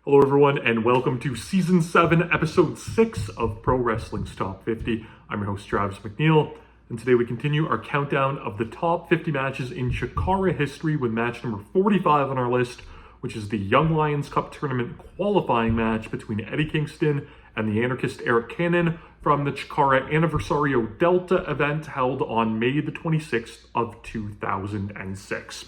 Hello everyone and welcome to Season 7, Episode 6 of Pro Wrestling's Top 50. I'm your host Travis McNeil, and today we continue our countdown of the top 50 matches in CHIKARA history with match number 45 on our list, which is the Young Lions Cup Tournament qualifying match between Eddie Kingston and the anarchist Arik from the CHIKARA Aniversario Delta event held on May the 26th of 2006.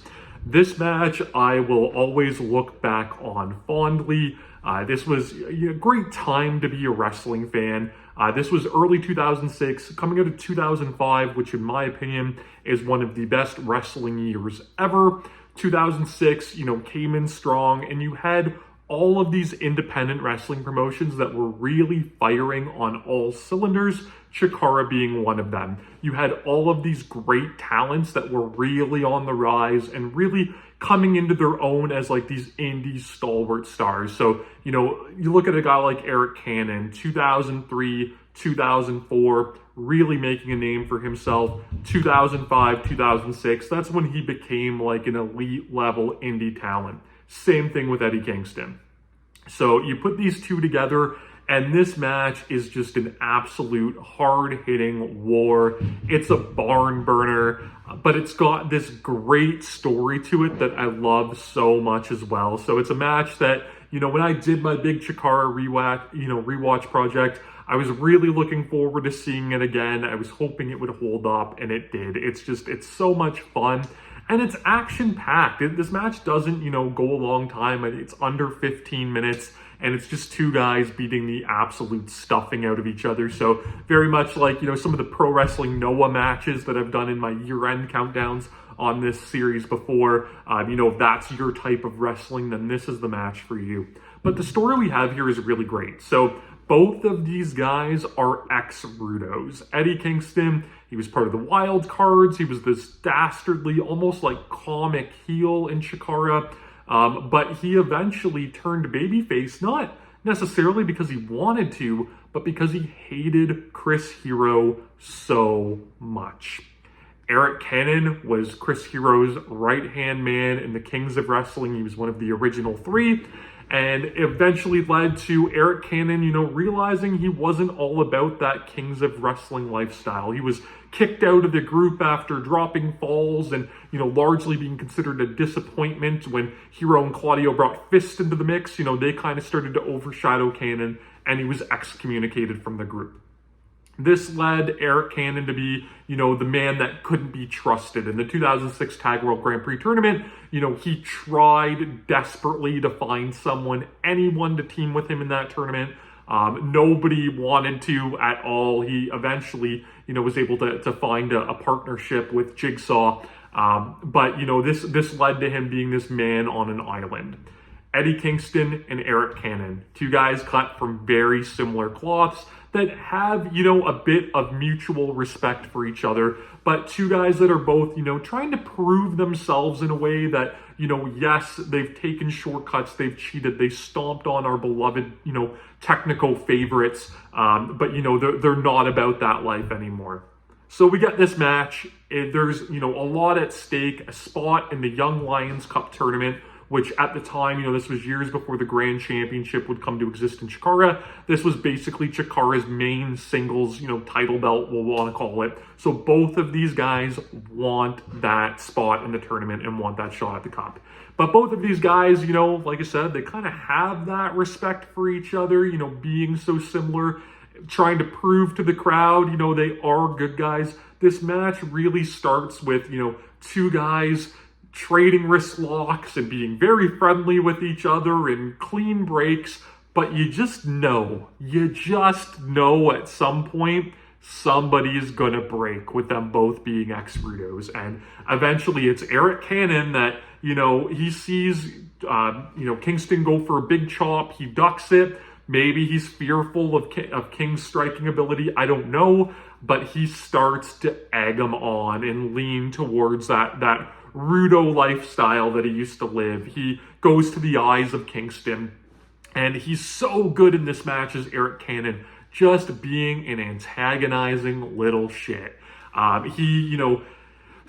This match I will always look back on fondly. This was a great time to be a wrestling fan. This was early 2006, coming out of 2005, which in my opinion is one of the best wrestling years ever. 2006, came in strong, and you had all of these independent wrestling promotions that were really firing on all cylinders, CHIKARA being one of them. You had all of these great talents that were really on the rise and really coming into their own as like these indie stalwart stars. So, you look at a guy like Arik, 2003, 2004, really making a name for himself. 2005, 2006, that's when he became like an elite level indie talent. Same thing with Eddie Kingston. So you put these two together, and this match is just an absolute hard-hitting war. It's a barn burner, but it's got this great story to it that I love so much as well. So it's a match that, when I did my big CHIKARA rewatch project, I was really looking forward to seeing it again. I was hoping it would hold up, and it did. It's so much fun. And it's action-packed. This match doesn't, go a long time. It's under 15 minutes, and it's just two guys beating the absolute stuffing out of each other. So very much like, some of the Pro Wrestling Noah matches that I've done in my year-end countdowns on this series before. If that's your type of wrestling, then this is the match for you. But the story we have here is really great. So both of these guys are ex-Rudos. Eddie Kingston, he was part of the Wild Cards. He was this dastardly, almost like comic heel in CHIKARA. But he eventually turned babyface, not necessarily because he wanted to, but because he hated Chris Hero so much. Arik was Chris Hero's right-hand man in the Kings of Wrestling. He was one of the original three. And eventually led to Arik, realizing he wasn't all about that Kings of Wrestling lifestyle. He was kicked out of the group after dropping falls and, largely being considered a disappointment. When Hero and Claudio brought Fist into the mix, they kind of started to overshadow Cannon, and he was excommunicated from the group. This led Arik to be, the man that couldn't be trusted. In the 2006 Tag World Grand Prix tournament, he tried desperately to find anyone to team with him in that tournament. Nobody wanted to at all. He eventually, was able to find a partnership with Jigsaw. But this led to him being this man on an island. Eddie Kingston and Arik, two guys cut from very similar cloths that have, a bit of mutual respect for each other, but two guys that are both, trying to prove themselves in a way that, yes, they've taken shortcuts, they've cheated, they stomped on our beloved, technical favorites, but, they're not about that life anymore. So we get this match. There's, a lot at stake, a spot in the Young Lions Cup tournament, which at the time, this was years before the Grand Championship would come to exist in CHIKARA. This was basically CHIKARA's main singles, title belt, we'll want to call it. So both of these guys want that spot in the tournament and want that shot at the cup. But both of these guys, like I said, they kind of have that respect for each other, being so similar, trying to prove to the crowd, they are good guys. This match really starts with, two guys trading wrist locks and being very friendly with each other and clean breaks, but you just know at some point somebody is gonna break with them both being ex-Rudos. And eventually it's Arik that, he sees, Kingston go for a big chop, he ducks it. Maybe he's fearful of King's striking ability, I don't know, but he starts to egg him on and lean towards that Rudo lifestyle that he used to live. He goes to the eyes of Kingston, and he's so good in this match as Arik, just being an antagonizing little shit. He,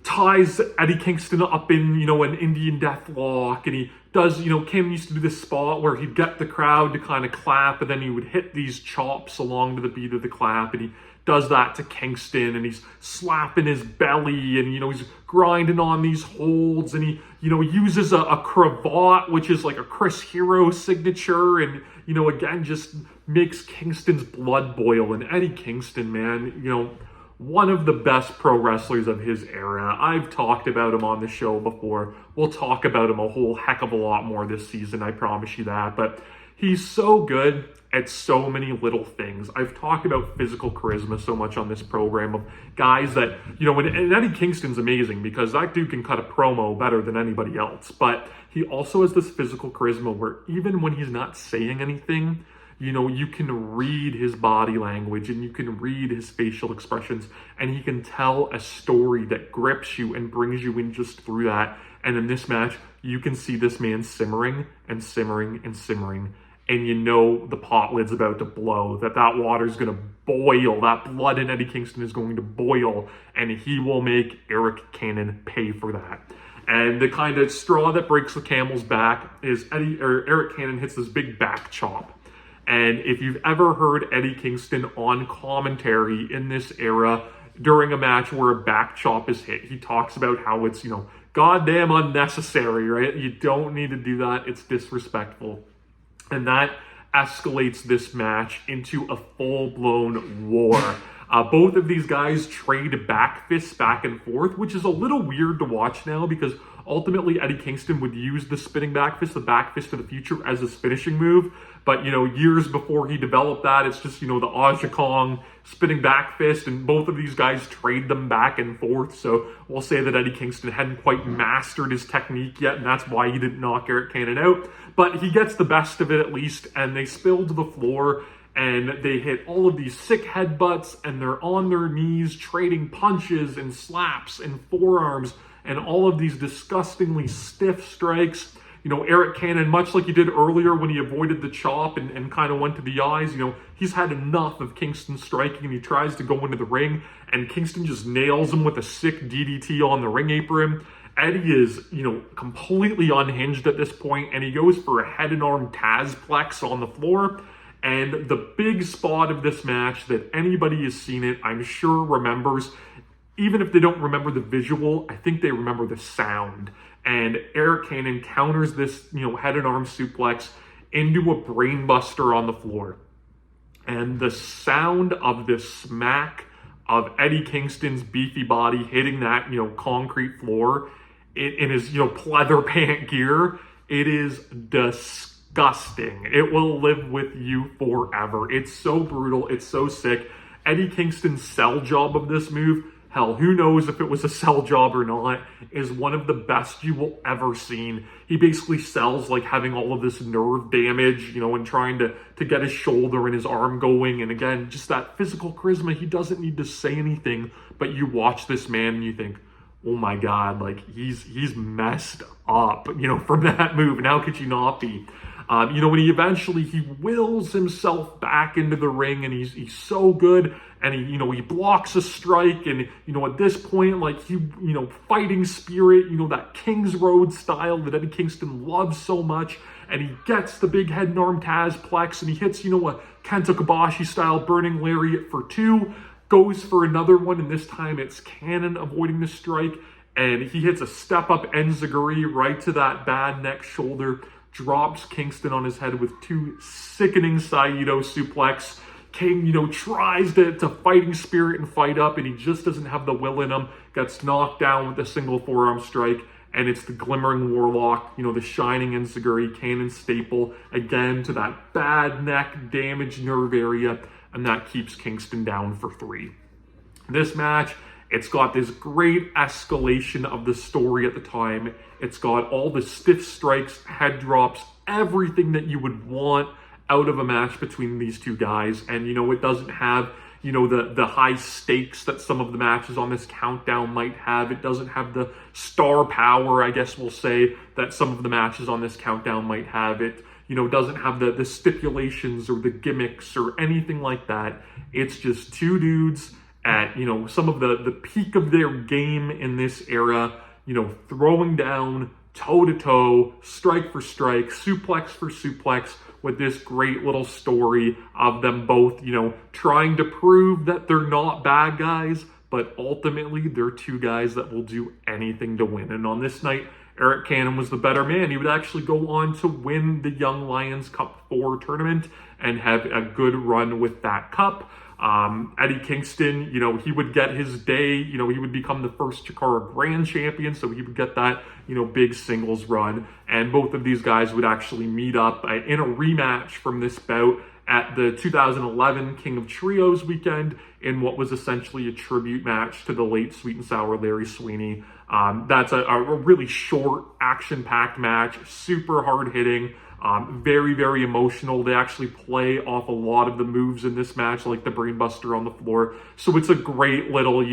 ties Eddie Kingston up in, an Indian death lock, and he does, Kim used to do this spot where he'd get the crowd to kind of clap, and then he would hit these chops along to the beat of the clap, and he does that to Kingston, and he's slapping his belly, and, he's grinding on these holds, and he, uses a cravat, which is like a Chris Hero signature, and, again, just makes Kingston's blood boil. And Eddie Kingston, man, one of the best pro wrestlers of his era. I've talked about him on the show before. We'll talk about him a whole heck of a lot more this season, I promise you that. But he's so good at so many little things. I've talked about physical charisma so much on this program of guys that, and Eddie Kingston's amazing because that dude can cut a promo better than anybody else. But he also has this physical charisma where even when he's not saying anything, you can read his body language and you can read his facial expressions, and he can tell a story that grips you and brings you in just through that. And in this match, you can see this man simmering and simmering and simmering. And the pot lid's about to blow, that water's going to boil, that blood in Eddie Kingston is going to boil, and he will make Arik Cannon pay for that. And the kind of straw that breaks the camel's back is Arik Cannon hits this big back chop. And if you've ever heard Eddie Kingston on commentary in this era during a match where a back chop is hit, he talks about how it's, goddamn unnecessary, right? You don't need to do that. It's disrespectful. And that escalates this match into a full-blown war. Both of these guys trade back fists back and forth, which is a little weird to watch now because ultimately Eddie Kingston would use the spinning back fist, the back fist of the future, as his finishing move. But, years before he developed that, it's just, the Aja Kong spinning back fist, and both of these guys trade them back and forth. So we'll say that Eddie Kingston hadn't quite mastered his technique yet, and that's why he didn't knock Arik Cannon out. But he gets the best of it at least, and they spill to the floor, and they hit all of these sick headbutts, and they're on their knees trading punches and slaps and forearms and all of these disgustingly stiff strikes. Arik Cannon, much like he did earlier when he avoided the chop and kind of went to the eyes, he's had enough of Kingston striking, and he tries to go into the ring, and Kingston just nails him with a sick DDT on the ring apron. Eddie is, completely unhinged at this point, and he goes for a head and arm Tazplex on the floor. And the big spot of this match that anybody has seen it, I'm sure remembers, even if they don't remember the visual, I think they remember the sound. And Arik Cannon counters this, head and arm suplex into a brainbuster on the floor. And the sound of this smack of Eddie Kingston's beefy body hitting that, concrete floor in his, pleather pant gear, it is disgusting. It will live with you forever. It's so brutal. It's so sick. Eddie Kingston's sell job of this move, hell, who knows if it was a sell job or not, is one of the best you will ever seen. He basically sells like having all of this nerve damage, and trying to get his shoulder and his arm going. And again, just that physical charisma. He doesn't need to say anything, but you watch this man and you think, oh my God, like he's messed up, from that move. And how could you not be? When he wills himself back into the ring, and he's so good, and he blocks a strike, and at this point, like fighting spirit, that King's Road style that Eddie Kingston loves so much, and he gets the big head and arm Tazplex, and he hits a Kenta Kobashi style burning lariat for 2, goes for another one, and this time it's Cannon avoiding the strike, and he hits a step up enziguri right to that bad neck shoulder. Drops Kingston on his head with 2 sickening Saito suplex. King, tries to fighting spirit and fight up, and he just doesn't have the will in him. Gets knocked down with a single forearm strike, and it's the Glimmering Warlock, the Shining Enziguri, Cannon staple, again to that bad neck damaged nerve area, and that keeps Kingston down for 3. This match, it's got this great escalation of the story at the time. It's got all the stiff strikes, head drops, everything that you would want out of a match between these two guys. And, it doesn't have, the high stakes that some of the matches on this countdown might have. It doesn't have the star power, I guess we'll say, that some of the matches on this countdown might have. It, doesn't have the stipulations or the gimmicks or anything like that. It's just 2 dudes, at, some of the peak of their game in this era, throwing down toe-to-toe, strike for strike, suplex for suplex, with this great little story of them both, trying to prove that they're not bad guys, but ultimately they're two guys that will do anything to win. And on this night, Arik Cannon was the better man. He would actually go on to win the Young Lions Cup 4 tournament and have a good run with that cup. Eddie Kingston, he would get his day, he would become the first CHIKARA Grand Champion, so he would get that, big singles run. And both of these guys would actually meet up in a rematch from this bout at the 2011 King of Trios weekend in what was essentially a tribute match to the late Sweet and Sour Larry Sweeney. That's a really short, action-packed match, super hard-hitting, very, very emotional. They actually play off a lot of the moves in this match, like the brainbuster on the floor. So it's a great little,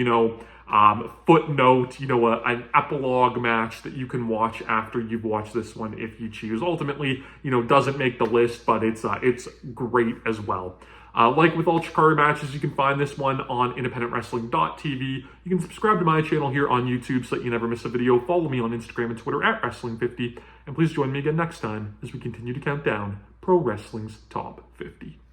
footnote, an epilogue match that you can watch after you've watched this one if you choose. Ultimately, doesn't make the list, but it's great as well. Like with all CHIKARA matches, you can find this one on independentwrestling.tv. You can subscribe to my channel here on YouTube so that you never miss a video. Follow me on Instagram and Twitter at Wrestling50. And please join me again next time as we continue to count down Pro Wrestling's Top 50.